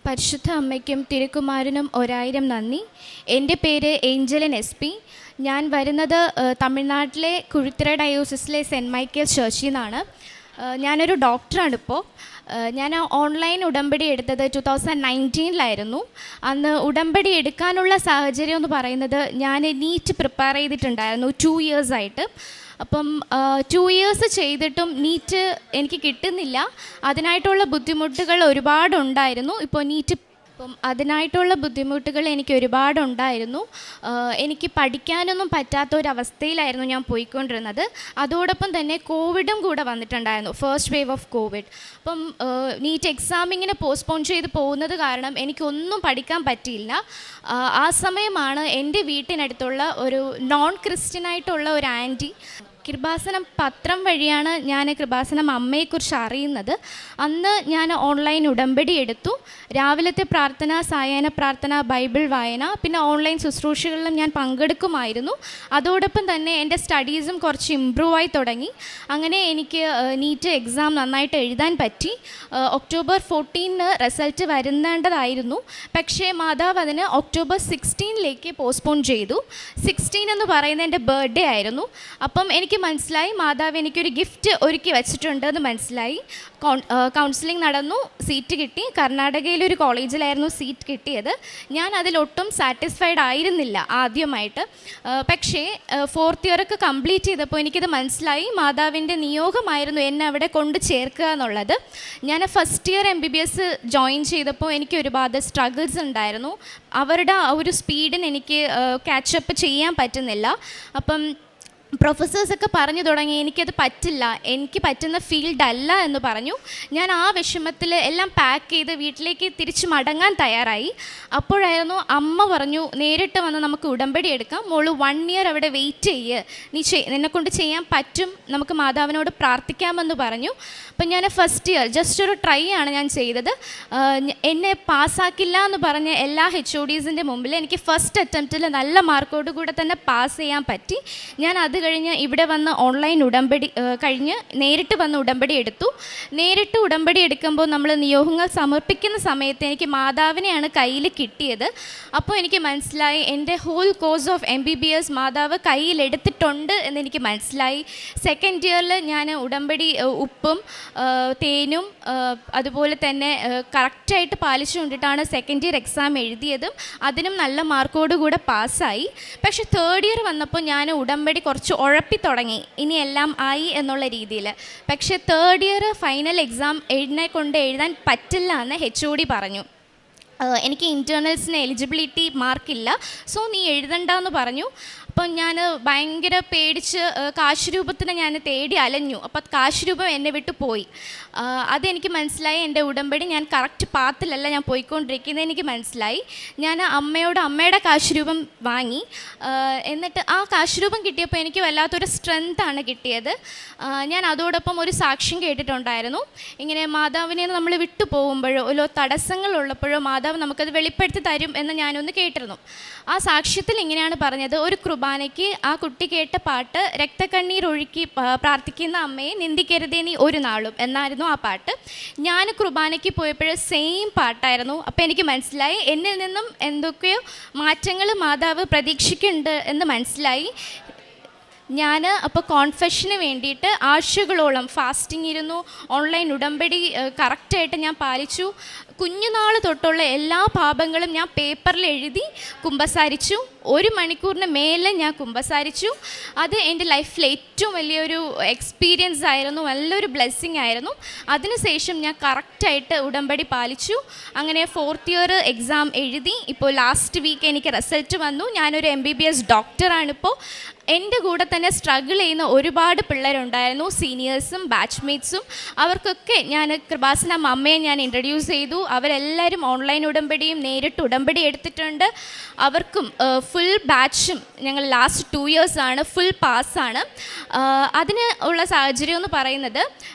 പരിശുദ്ധ അമ്മയ്ക്കും തിരുക്കുമാരനും 1000 നന്ദി. എൻ്റെ പേര് ഏഞ്ചലൻ SP. ഞാൻ വരുന്നത് തമിഴ്നാട്ടിലെ കുഴിത്തറ ഡയോസിസിലെ സെൻറ്റ് മൈക്കൽ ചർച്ചിൽ നിന്നാണ്. ഞാനൊരു ഡോക്ടറാണിപ്പോൾ. ഞാൻ ഓൺലൈൻ ഉടമ്പടി എടുത്തത് 2019 അന്ന് ഉടമ്പടി എടുക്കാനുള്ള സാഹചര്യം എന്ന് പറയുന്നത് ഞാൻ നീറ്റ് പ്രിപ്പയർ ചെയ്തിട്ടുണ്ടായിരുന്നു 2 ഇയേഴ്സായിട്ട്. അപ്പം 2 ഇയേഴ്സ് ചെയ്തിട്ടും നീറ്റ് എനിക്ക് കിട്ടുന്നില്ല. അതിനായിട്ടുള്ള ബുദ്ധിമുട്ടുകൾ ഒരുപാടുണ്ടായിരുന്നു. അതിനായിട്ടുള്ള ബുദ്ധിമുട്ടുകൾ എനിക്ക് ഒരുപാടുണ്ടായിരുന്നു. എനിക്ക് പഠിക്കാനൊന്നും പറ്റാത്തൊരവസ്ഥയിലായിരുന്നു ഞാൻ പോയിക്കൊണ്ടിരുന്നത്. അതോടൊപ്പം തന്നെ കോവിഡും കൂടെ വന്നിട്ടുണ്ടായിരുന്നു, ഫസ്റ്റ് വേവ് ഓഫ് കോവിഡ്. അപ്പം നീറ്റ് എക്സാമിങ്ങിനെ പോസ്റ്റ്പോൺ ചെയ്ത് പോകുന്നത് കാരണം എനിക്കൊന്നും പഠിക്കാൻ പറ്റിയില്ല. ആ സമയമാണ് എൻ്റെ വീട്ടിനടുത്തുള്ള ഒരു നോൺ ക്രിസ്ത്യനായിട്ടുള്ള ഒരു ആൻറ്റി കൃപാസനം പത്രം വഴിയാണ് ഞാൻ കൃപാസനം അമ്മയെക്കുറിച്ച് അറിയുന്നത്. അന്ന് ഞാൻ ഓൺലൈൻ ഉടമ്പടി എടുത്തു. രാവിലത്തെ പ്രാർത്ഥന, സായാഹ്ന പ്രാർത്ഥന, ബൈബിൾ വായന, പിന്നെ ഓൺലൈൻ ശുശ്രൂഷകളിലും ഞാൻ പങ്കെടുക്കുമായിരുന്നു. അതോടൊപ്പം തന്നെ എൻ്റെ സ്റ്റഡീസും കുറച്ച് ഇമ്പ്രൂവ് ആയി തുടങ്ങി. അങ്ങനെ എനിക്ക് നീറ്റ് എക്സാം നന്നായിട്ട് എഴുതാൻ പറ്റി. ഒക്ടോബർ 14 റിസൾട്ട് വരുന്നേണ്ടതായിരുന്നു. പക്ഷേ മാതാവ് അതിന് ഒക്ടോബർ 16 പോസ്റ്റ്പോൺ ചെയ്തു. 16 എന്ന് പറയുന്നത് എൻ്റെ ബർത്ത്ഡേ ആയിരുന്നു. അപ്പം എനിക്ക് മനസ്സിലായി മാതാവ് എനിക്കൊരു ഗിഫ്റ്റ് ഒരുക്കി വെച്ചിട്ടുണ്ടെന്ന് മനസ്സിലായി. കൗൺസിലിംഗ് നടന്നു, സീറ്റ് കിട്ടി. കർണാടകയിലൊരു കോളേജിലായിരുന്നു സീറ്റ് കിട്ടിയത്. ഞാൻ അതിലൊട്ടും സാറ്റിസ്ഫൈഡ് ആയിരുന്നില്ല ആദ്യമായിട്ട്. പക്ഷേ 4th ഇയറൊക്കെ കംപ്ലീറ്റ് ചെയ്തപ്പോൾ എനിക്കിത് മനസ്സിലായി, മാതാവിൻ്റെ നിയോഗമായിരുന്നു എന്നെ അവിടെ കൊണ്ട് ചേർക്കുക എന്നുള്ളത്. ഞാൻ ഫസ്റ്റ് ഇയർ MBBS ജോയിൻ ചെയ്തപ്പോൾ എനിക്ക് ഒരുപാട് സ്ട്രഗിൾസ് ഉണ്ടായിരുന്നു. അവരുടെ ആ ഒരു സ്പീഡിന് എനിക്ക് ക്യാച്ചപ്പ് ചെയ്യാൻ പറ്റുന്നില്ല. അപ്പം പ്രൊഫസേഴ്സൊക്കെ പറഞ്ഞു തുടങ്ങി എനിക്കത് പറ്റില്ല, എനിക്ക് പറ്റുന്ന ഫീൽഡല്ല എന്ന് പറഞ്ഞു. ഞാൻ ആ വിഷമത്തിൽ എല്ലാം പാക്ക് ചെയ്ത് വീട്ടിലേക്ക് തിരിച്ച് മടങ്ങാൻ തയ്യാറായി. അപ്പോഴായിരുന്നു അമ്മ പറഞ്ഞു, നേരിട്ട് വന്ന് നമുക്ക് ഉടമ്പടി എടുക്കാം, മോള് 1 ഇയർ അവിടെ വെയിറ്റ് ചെയ്യ്, നിന്നെക്കൊണ്ട് ചെയ്യാൻ പറ്റും, നമുക്ക് മാതാവിനോട് പ്രാർത്ഥിക്കാമെന്ന് പറഞ്ഞു. അപ്പം ഞാൻ ഫസ്റ്റ് ഇയർ ജസ്റ്റ് ഒരു ട്രൈ ആണ് ഞാൻ ചെയ്തത്. എന്നെ പാസ്സാക്കില്ല എന്ന് പറഞ്ഞ എല്ലാ HODസിൻ്റെ മുമ്പിൽ എനിക്ക് ഫസ്റ്റ് അറ്റംപ്റ്റിൽ നല്ല മാർക്കോട് കൂടെ തന്നെ പാസ് ചെയ്യാൻ പറ്റി. ഞാൻ അത് കഴിഞ്ഞ് ഇവിടെ വന്ന് ഓൺലൈൻ ഉടമ്പടി കഴിഞ്ഞ് നേരിട്ട് വന്ന് ഉടമ്പടി എടുത്തു. നേരിട്ട് ഉടമ്പടി എടുക്കുമ്പോൾ നമ്മൾ നിയോഗങ്ങൾ സമർപ്പിക്കുന്ന സമയത്ത് എനിക്ക് മാതാവിനെയാണ് കയ്യിൽ കിട്ടിയത്. അപ്പോൾ എനിക്ക് മനസ്സിലായി എൻ്റെ ഹോൾ കോഴ്സ് ഓഫ് MBBS മാതാവ് കയ്യിലെടുത്തിട്ടുണ്ട് എന്നെനിക്ക് മനസ്സിലായി. സെക്കൻഡ് ഇയറിൽ ഞാൻ ഉടമ്പടി ഉപ്പും തേനും അതുപോലെ തന്നെ കറക്റ്റായിട്ട് പാലിച്ചുകൊണ്ടിട്ടാണ് സെക്കൻഡ് ഇയർ എക്സാം എഴുതിയതും. അതിനും നല്ല മാർക്കോടുകൂടെ പാസ്സായി. പക്ഷേ 3rd ഇയർ വന്നപ്പോൾ ഞാൻ ഉടമ്പടി കുറച്ച് ഉഴപ്പി തുടങ്ങി, ഇനി എല്ലാം ആയി എന്നുള്ള രീതിയിൽ. പക്ഷേ 3rd ഇയർ ഫൈനൽ എക്സാം എഴുതാൻ പറ്റില്ല എന്ന് HOD പറഞ്ഞു. എനിക്ക് ഇൻറ്റേർണൽസിന് എലിജിബിലിറ്റി മാർക്കില്ല, സോ നീ എഴുതണ്ടെന്ന് പറഞ്ഞു. അപ്പം ഞാൻ ഭയങ്കര പേടിച്ച് കാശ് രൂപത്തിന് ഞാൻ തേടി അലഞ്ഞു. അപ്പം കാശ് രൂപം എന്നെ വിട്ട് പോയി. അതെനിക്ക് മനസ്സിലായി, എൻ്റെ ഉടമ്പടി ഞാൻ കറക്റ്റ് പാത്തിലല്ല ഞാൻ പോയിക്കൊണ്ടിരിക്കുന്നത് എനിക്ക് മനസ്സിലായി. ഞാൻ അമ്മയുടെ കാശ് രൂപം വാങ്ങി. എന്നിട്ട് ആ കാശ് രൂപം കിട്ടിയപ്പോൾ എനിക്ക് വല്ലാത്തൊരു സ്ട്രെങ്താണ് കിട്ടിയത്. ഞാൻ അതോടൊപ്പം ഒരു സാക്ഷ്യം കേട്ടിട്ടുണ്ടായിരുന്നു, ഇങ്ങനെ മാതാവിനെ നമ്മൾ വിട്ടു പോകുമ്പോഴോ ഓരോ തടസ്സങ്ങളുള്ളപ്പോഴോ മാതാവ് നമുക്കത് വെളിപ്പെടുത്തി തരും എന്ന് ഞാനൊന്ന് കേട്ടിരുന്നു. ആ സാക്ഷ്യത്തിൽ ഇങ്ങനെയാണ് പറഞ്ഞത്, ഒരു കുർബാനയ്ക്ക് ആ കുട്ടി കേട്ട പാട്ട് രക്തക്കണ്ണീരൊഴുക്കി പ്രാർത്ഥിക്കുന്ന അമ്മയെ നിന്ദിക്കരുതേ നീ ഒരു നാളും എന്നായിരുന്നു ആ പാട്ട്. ഞാൻ കുർബാനയ്ക്ക് പോയപ്പോൾ സെയിം പാട്ടായിരുന്നു. അപ്പോൾ എനിക്ക് മനസ്സിലായി എന്നിൽ നിന്നും എന്തൊക്കെയോ മാറ്റങ്ങൾ മാതാവ് പ്രതീക്ഷിക്കുന്നുണ്ട് എന്ന് മനസ്സിലായി. ഞാൻ അപ്പോൾ കോൺഫെഷന് വേണ്ടിയിട്ട് ആഴ്ചകളോളം ഫാസ്റ്റിംഗ് ഇരുന്നു. ഓൺലൈൻ ഉടമ്പടി കറക്റ്റായിട്ട് ഞാൻ പാലിച്ചു. കുഞ്ഞുനാൾ തൊട്ടുള്ള എല്ലാ പാപങ്ങളും ഞാൻ പേപ്പറിൽ എഴുതി കുമ്പസാരിച്ചു. 1 മണിക്കൂറിന് മേലെ ഞാൻ കുമ്പസാരിച്ചു. അത് എൻ്റെ ലൈഫിൽ ഏറ്റവും വലിയൊരു എക്സ്പീരിയൻസ് ആയിരുന്നു, നല്ലൊരു ബ്ലെസ്സിങ് ആയിരുന്നു. അതിനുശേഷം ഞാൻ കറക്റ്റായിട്ട് ഉടമ്പടി പാലിച്ചു. അങ്ങനെ 4th ഇയർ എക്സാം എഴുതി. ഇപ്പോൾ ലാസ്റ്റ് വീക്ക് എനിക്ക് റിസൾട്ട് വന്നു. ഞാനൊരു MBBS ഡോക്ടറാണിപ്പോൾ. എൻ്റെ കൂടെ തന്നെ സ്ട്രഗിൾ ചെയ്യുന്ന ഒരുപാട് പിള്ളേരുണ്ടായിരുന്നു, സീനിയേഴ്സും ബാച്ച്മേറ്റ്സും. അവർക്കൊക്കെ ഞാൻ കൃപാസനം അമ്മയെ ഞാൻ ഇൻട്രൊഡ്യൂസ് ചെയ്തു. അവരെല്ലാവരും ഓൺലൈൻ ഉടമ്പടിയും നേരിട്ട് ഉടമ്പടി എടുത്തിട്ടുണ്ട്. അവർക്കും ഫുൾ ബാച്ചും ഞങ്ങൾ ലാസ്റ്റ് 2 ഇയേഴ്സാണ് ഫുൾ പാസ്സാണ്. അതിന് ഉള്ള സാഹചര്യം എന്ന് പറയുന്നത്,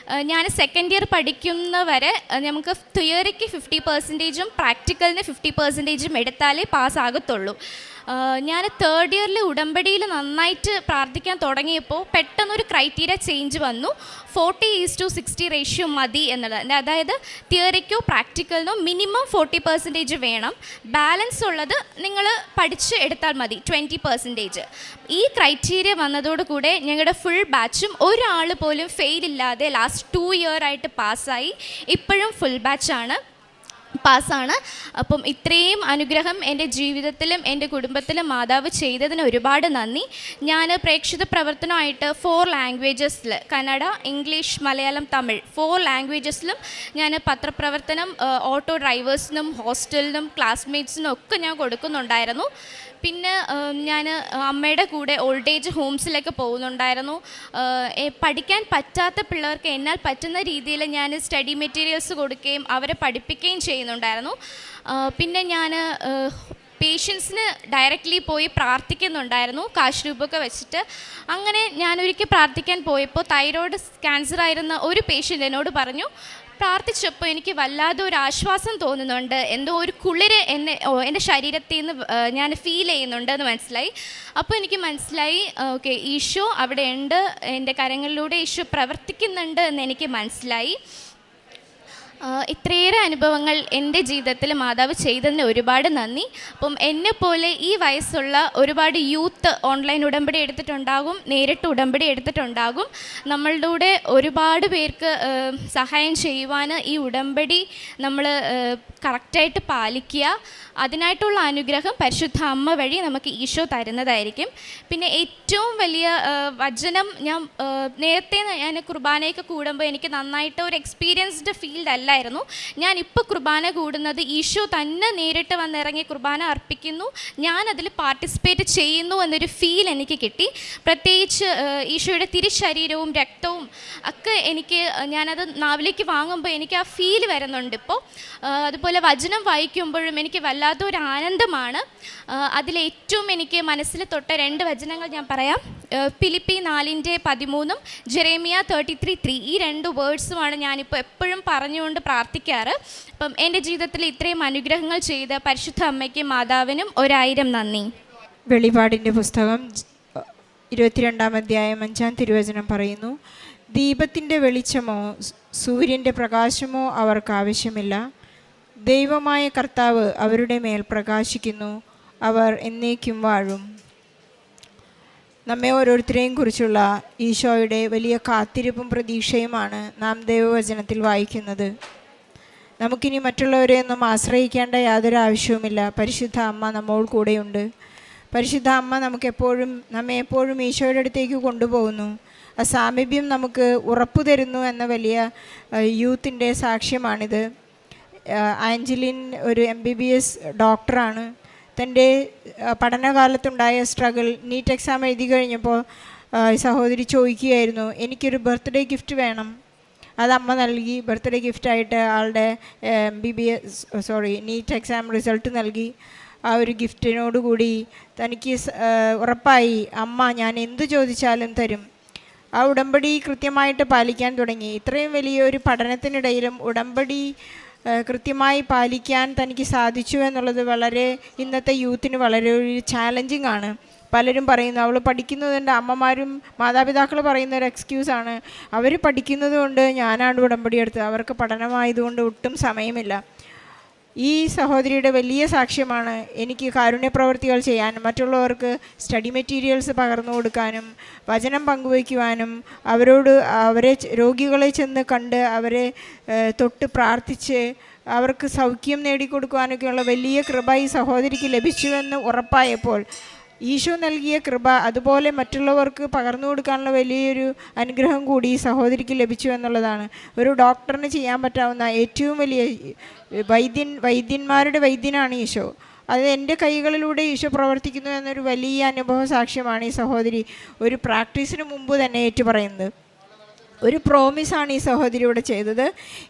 ഞാൻ സെക്കൻഡ് ഇയർ പഠിക്കുന്നവരെ നമുക്ക് തിയറിക്ക് 50%ഉം പ്രാക്ടിക്കലിന് 50%ഉം എടുത്താലേ പാസ്സാകത്തുള്ളൂ. ഞാൻ തേർഡ് ഇയറിൽ ഉടമ്പടിയിൽ നന്നായിട്ട് പ്രാർത്ഥിക്കാൻ തുടങ്ങിയപ്പോൾ പെട്ടെന്നൊരു ക്രൈറ്റീരിയ ചേഞ്ച് വന്നു. 40:60 റേഷ്യോ മതി എന്നുള്ളത്. അതായത് തിയറിക്കോ പ്രാക്ടിക്കലിനോ മിനിമം 40% വേണം, ബാലൻസ് ഉള്ളത് നിങ്ങൾ പഠിച്ച് എടുത്താൽ മതി 20%. ഈ ക്രൈറ്റീരിയ വന്നതോടുകൂടെ ഞങ്ങളുടെ ഫുൾ ബാച്ചും ഒരാൾ പോലും ഫെയിലില്ലാതെ ലാസ്റ്റ് 2 ഇയറായിട്ട് പാസ്സായി. ഇപ്പോഴും ഫുൾ ബാച്ചാണ്, പാസ്സാണ്. അപ്പം ഇത്രയും അനുഗ്രഹം എൻ്റെ ജീവിതത്തിലും എൻ്റെ കുടുംബത്തിലും മാതാവ് ചെയ്തതിന് ഒരുപാട് നന്ദി. ഞാൻ പ്രേക്ഷിത പ്രവർത്തനമായിട്ട് 4 ലാംഗ്വേജസിൽ, കന്നഡ, ഇംഗ്ലീഷ്, മലയാളം, തമിഴ് 4 ലാംഗ്വേജസിലും ഞാൻ പത്രപ്രവർത്തനം ഓട്ടോ ഡ്രൈവേഴ്സിനും ഹോസ്റ്റലിനും ക്ലാസ്മേറ്റ്സിനും ഒക്കെ ഞാൻ കൊടുക്കുന്നുണ്ടായിരുന്നു. പിന്നെ ഞാൻ അമ്മയുടെ കൂടെ ഓൾഡ് ഏജ് ഹോംസിലൊക്കെ പോകുന്നുണ്ടായിരുന്നു. പഠിക്കാൻ പറ്റാത്ത പിള്ളേർക്ക് എന്നാൽ പറ്റുന്ന രീതിയിൽ ഞാൻ സ്റ്റഡി മെറ്റീരിയൽസ് കൊടുക്കുകയും അവരെ പഠിപ്പിക്കുകയും ചെയ്യുന്നുണ്ടായിരുന്നു. പിന്നെ ഞാൻ പേഷ്യൻസിന് ഡയറക്റ്റ്ലി പോയി പ്രാർത്ഥിക്കുന്നുണ്ടായിരുന്നു, കാശ് രൂപമൊക്കെ വെച്ചിട്ട്. അങ്ങനെ ഞാനൊരിക്കൽ പ്രാർത്ഥിക്കാൻ പോയപ്പോൾ തൈറോയ്ഡ് ക്യാൻസർ ആയിരുന്ന ഒരു പേഷ്യൻ്റ് എന്നോട് പറഞ്ഞു, പ്രാർത്ഥിച്ചപ്പോൾ എനിക്ക് വല്ലാതെ ഒരു ആശ്വാസം തോന്നുന്നുണ്ട്, എന്തോ ഒരു കുളിര് എൻ്റെ ശരീരത്തിൽ നിന്ന് ഞാൻ ഫീൽ ചെയ്യുന്നുണ്ട് എന്ന് മനസ്സിലായി. അപ്പോൾ എനിക്ക് മനസ്സിലായി, ഓക്കെ, ഈശോ അവിടെ ഉണ്ട്, എൻ്റെ കരങ്ങളിലൂടെ ഈശോ പ്രവർത്തിക്കുന്നുണ്ട് എന്ന് എനിക്ക് മനസ്സിലായി. ഇത്രയേറെ അനുഭവങ്ങൾ എൻ്റെ ജീവിതത്തിൽ മാതാവ് ചെയ്തതിന് ഒരുപാട് നന്ദി. അപ്പം എന്നെപ്പോലെ ഈ വയസ്സുള്ള ഒരുപാട് യൂത്ത് ഓൺലൈൻ ഉടമ്പടി എടുത്തിട്ടുണ്ടാകും, നേരിട്ട് ഉടമ്പടി എടുത്തിട്ടുണ്ടാകും. നമ്മളുടെ കൂടെ ഒരുപാട് പേർക്ക് സഹായം ചെയ്യുവാൻ ഈ ഉടമ്പടി നമ്മൾ കറക്റ്റായിട്ട് പാലിക്കുക. അതിനായിട്ടുള്ള അനുഗ്രഹം പരിശുദ്ധ അമ്മ വഴി നമുക്ക് ഈശോ തരുന്നതായിരിക്കും. പിന്നെ ഏറ്റവും വലിയ വചനം, ഞാൻ നേരത്തെ ഞാൻ കുർബാനയൊക്കെ കൂടുമ്പോൾ എനിക്ക് നന്നായിട്ട് ഒരു എക്സ്പീരിയൻസ്ഡ് ഫീൽഡ് അല്ലായിരുന്നു. ഞാനിപ്പോൾ കുർബാന കൂടുന്നത് ഈശോ തന്നെ നേരിട്ട് വന്നിറങ്ങി കുർബാന അർപ്പിക്കുന്നു, ഞാനതിൽ പാർട്ടിസിപ്പേറ്റ് ചെയ്യുന്നു എന്നൊരു ഫീൽ എനിക്ക് കിട്ടി. പ്രത്യേകിച്ച് ഈശോയുടെ തിരുശരീരവും രക്തവും ഒക്കെ എനിക്ക്, ഞാനത് നാവിലേക്ക് വാങ്ങുമ്പോൾ എനിക്ക് ആ ഫീൽ വരുന്നുണ്ട് ഇപ്പോൾ. അതുപോലെ വചനം വായിക്കുമ്പോഴും എനിക്ക് വല്ലാത്തൊരു ആനന്ദമാണ്. അതിലേറ്റവും എനിക്ക് മനസ്സിൽ തൊട്ട 2 വചനങ്ങൾ ഞാൻ പറയാം. ഫിലിപ്പി 4:13 ജെറേമിയ 33:3 ഈ 2 വേർഡ്സുമാണ് ഞാനിപ്പോൾ എപ്പോഴും പറഞ്ഞുകൊണ്ട് പ്രാർത്ഥിക്കാറ്. അപ്പം എൻ്റെ ജീവിതത്തിൽ ഇത്രയും അനുഗ്രഹങ്ങൾ ചെയ്ത പരിശുദ്ധ അമ്മയ്ക്കും മാതാവിനും 1000 നന്ദി. വെളിപാടിൻ്റെ പുസ്തകം 22-ാം അധ്യായം 5-ാം തിരുവചനം പറയുന്നു, ദീപത്തിൻ്റെ വെളിച്ചമോ സൂര്യൻ്റെ പ്രകാശമോ അവർക്ക് ആവശ്യമില്ല, ദൈവമായ കർത്താവ് അവരുടെ മേൽ പ്രകാശിക്കുന്നു, അവർ എന്നേക്കും വാഴും. നമ്മെ ഓരോരുത്തരെയും കുറിച്ചുള്ള ഈശോയുടെ വലിയ കാത്തിരിപ്പും പ്രതീക്ഷയുമാണ് നാം ദൈവവചനത്തിൽ വായിക്കുന്നത്. നമുക്കിനി മറ്റുള്ളവരെയൊന്നും ആശ്രയിക്കേണ്ട യാതൊരു ആവശ്യവുമില്ല. പരിശുദ്ധ അമ്മ നമ്മോട് കൂടെയുണ്ട്. പരിശുദ്ധ അമ്മ നമ്മെ എപ്പോഴും ഈശോയുടെ അടുത്തേക്ക് കൊണ്ടുപോകുന്നു. ആ സാമീപ്യം നമുക്ക് ഉറപ്പു തരുന്നു എന്ന വലിയ യൂത്തിൻ്റെ സാക്ഷ്യമാണിത്. ആഞ്ചലിൻ ഒരു MBBS ഡോക്ടറാണ്. തൻ്റെ പഠനകാലത്തുണ്ടായ സ്ട്രഗിൾ, നീറ്റ് എക്സാം എഴുതി കഴിഞ്ഞപ്പോൾ സഹോദരി ചോദിക്കുകയായിരുന്നു, എനിക്കൊരു ബർത്ത്ഡേ ഗിഫ്റ്റ് വേണം. അത് അമ്മ നൽകി. ബർത്ത്ഡേ ഗിഫ്റ്റായിട്ട് ആളുടെ നീറ്റ് എക്സാം റിസൾട്ട് നൽകി. ആ ഒരു ഗിഫ്റ്റിനോടുകൂടി തനിക്ക് ഉറപ്പായി, അമ്മ ഞാൻ എന്തു ചോദിച്ചാലും തരും. ആ ഉടമ്പടി കൃത്യമായിട്ട് പാലിക്കാൻ തുടങ്ങി. ഇത്രയും വലിയൊരു പഠനത്തിനിടയിലും ഉടമ്പടി കൃത്യമായി പാലിക്കാൻ തനിക്ക് സാധിച്ചു എന്നുള്ളത് ഇന്നത്തെ യൂത്തിന് വളരെ ഒരു ചാലഞ്ചിങ് ആണ്. പലരും പറയുന്നു, അവൾ പഠിക്കുന്നതുകൊണ്ട്, അമ്മമാരും മാതാപിതാക്കൾ പറയുന്ന ഒരു എക്സ്ക്യൂസാണ്, അവർ പഠിക്കുന്നത് കൊണ്ട് ഞാനാണ് ഉടമ്പടി എടുത്തത്, അവർക്ക് പഠനമായതുകൊണ്ട് ഒട്ടും സമയമില്ല. ഈ സഹോദരിയുടെ വലിയ സാക്ഷ്യമാണ് എനിക്ക് കാരുണ്യ പ്രവൃത്തികൾ ചെയ്യാനും മറ്റുള്ളവർക്ക് സ്റ്റഡി മെറ്റീരിയൽസ് പകർന്നു കൊടുക്കാനും വചനം പങ്കുവയ്ക്കുവാനും അവരെ രോഗികളെ ചെന്ന് കണ്ട് അവരെ തൊട്ട് പ്രാർത്ഥിച്ച് അവർക്ക് സൗഖ്യം നേടിക്കൊടുക്കുവാനൊക്കെയുള്ള വലിയ കൃപ ഈ സഹോദരിക്ക് ലഭിച്ചുവെന്ന് ഉറപ്പായപ്പോൾ ഈശോ നൽകിയ കൃപ അതുപോലെ മറ്റുള്ളവർക്ക് പകർന്നു കൊടുക്കാനുള്ള വലിയൊരു അനുഗ്രഹം കൂടി ഈ സഹോദരിക്ക് ലഭിച്ചു എന്നുള്ളതാണ്. ഒരു ഡോക്ടറിന് ചെയ്യാൻ പറ്റാവുന്ന ഏറ്റവും വലിയ വൈദ്യന്മാരുടെ വൈദ്യനാണ് ഈശോ. അത് എൻ്റെ കൈകളിലൂടെ ഈശോ പ്രവർത്തിക്കുന്നു എന്നൊരു വലിയ അനുഭവ സാക്ഷ്യമാണ് ഈ സഹോദരി ഒരു പ്രാക്ടീസിന് മുമ്പ് തന്നെ ഏറ്റുപറയുന്നത്. ഒരു പ്രോമിസാണ് ഈ സഹോദരി ഇവിടെ ചെയ്തത്.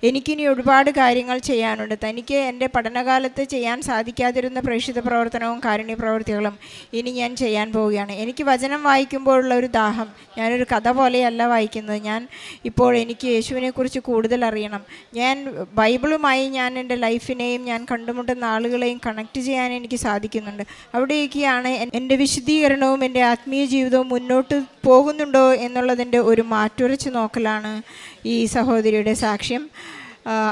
എനിക്കിനി ഒരുപാട് കാര്യങ്ങൾ ചെയ്യാനുണ്ട്. തനിക്ക് എൻ്റെ പഠനകാലത്ത് ചെയ്യാൻ സാധിക്കാതിരുന്ന പ്രേക്ഷിത പ്രവർത്തനവും കാരുണ്യ പ്രവൃത്തികളും ഇനി ഞാൻ ചെയ്യാൻ പോവുകയാണ്. എനിക്ക് വചനം വായിക്കുമ്പോഴുള്ള ഒരു ദാഹം, ഞാനൊരു കഥ പോലെയല്ല വായിക്കുന്നത്. ഞാൻ ഇപ്പോൾ എനിക്ക് യേശുവിനെക്കുറിച്ച് കൂടുതൽ അറിയണം. ഞാൻ ബൈബിളുമായി ഞാൻ എൻ്റെ ലൈഫിനെയും ഞാൻ കണ്ടുമുട്ടുന്ന ആളുകളെയും കണക്ട് ചെയ്യാൻ എനിക്ക് സാധിക്കുന്നുണ്ട്. അവിടേക്കാണ് എൻ്റെ വിശുദ്ധീകരണവും എൻ്റെ ആത്മീയ ജീവിതവും മുന്നോട്ട് പോകുന്നുണ്ടോ എന്നുള്ളതിൻ്റെ ഒരു മാറ്റുരച്ച് നോക്കലാണ് ഈ സഹോദരിയുടെ സാക്ഷ്യം.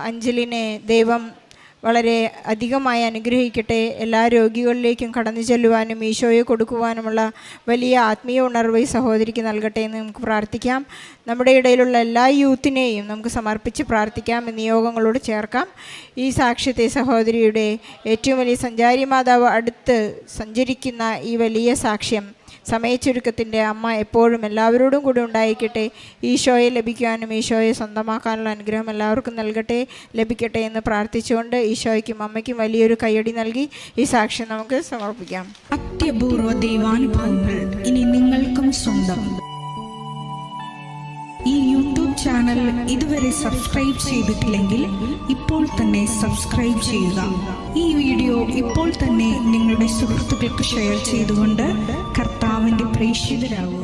അഞ്ജലിനെ ദൈവം വളരെ അധികമായി അനുഗ്രഹിക്കട്ടെ. എല്ലാ രോഗികളിലേക്കും കടന്നു ചെല്ലുവാനും ഈശോയെ കൊടുക്കുവാനുമുള്ള വലിയ ആത്മീയ ഉണർവ് ഈ സഹോദരിക്ക് നൽകട്ടെ എന്ന് നമുക്ക് പ്രാർത്ഥിക്കാം. നമ്മുടെ ഇടയിലുള്ള എല്ലാ യൂത്തിനെയും നമുക്ക് സമർപ്പിച്ച് പ്രാർത്ഥിക്കാം, നിയോഗങ്ങളോട് ചേർക്കാം. ഈ സാക്ഷ്യത്തെ സഹോദരിയുടെ ഏറ്റവും വലിയ സഞ്ചാരി മാതാവ് അടുത്ത് സഞ്ചരിക്കുന്ന ഈ വലിയ സാക്ഷ്യം സമയച്ചുരുക്കത്തിൻ്റെ അമ്മ എപ്പോഴും എല്ലാവരോടും കൂടി ഉണ്ടായിരിക്കട്ടെ. ഈശോയെ ലഭിക്കാനും ഈശോയെ സ്വന്തമാക്കാനുള്ള അനുഗ്രഹം എല്ലാവർക്കും ലഭിക്കട്ടെ എന്ന് പ്രാർത്ഥിച്ചുകൊണ്ട് ഈശോയ്ക്കും അമ്മയ്ക്കും വലിയൊരു കയ്യടി നൽകി ഈ സാക്ഷ്യം നമുക്ക് സമർപ്പിക്കാം. അത്യപൂർവ ദൈവാനുഭവങ്ങൾ ഇനി നിങ്ങൾക്കും സ്വന്തം. ഈ യൂട്യൂബ് ചാനൽ ഇതുവരെ സബ്സ്ക്രൈബ് ചെയ്തിട്ടില്ലെങ്കിൽ ഇപ്പോൾ തന്നെ സബ്സ്ക്രൈബ് ചെയ്യുക. ഈ വീഡിയോ ഇപ്പോൾ തന്നെ നിങ്ങളുടെ സുഹൃത്തുക്കൾക്ക് ഷെയർ ചെയ്തുകൊണ്ട് കർത്താവിൻ്റെ പ്രേക്ഷിതരാകുക.